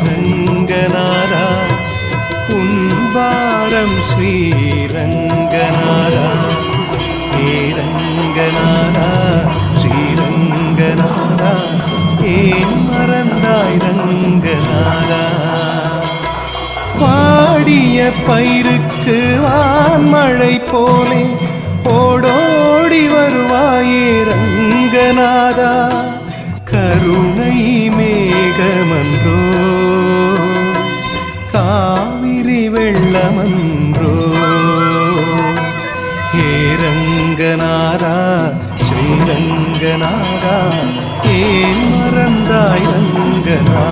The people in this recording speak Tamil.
ஸ்ரீரங்கநாதா உன்பாரம் ஸ்ரீரங்கநாதா ரங்கநாதா ஸ்ரீரங்கநாதா ஏன் மறந்தாய் ரங்கநாதா பாடிய பயிருக்கு வான்மழை போலே ஓடோடி வருவாயே ரங்கநாதா கருணை மேகமன்றோ காவிரி வெள்ளமன்றோ ஹே ரங்கநாதா ஸ்ரீரங்கநாதா ஏன் மறந்தாய் ரங்கநாதா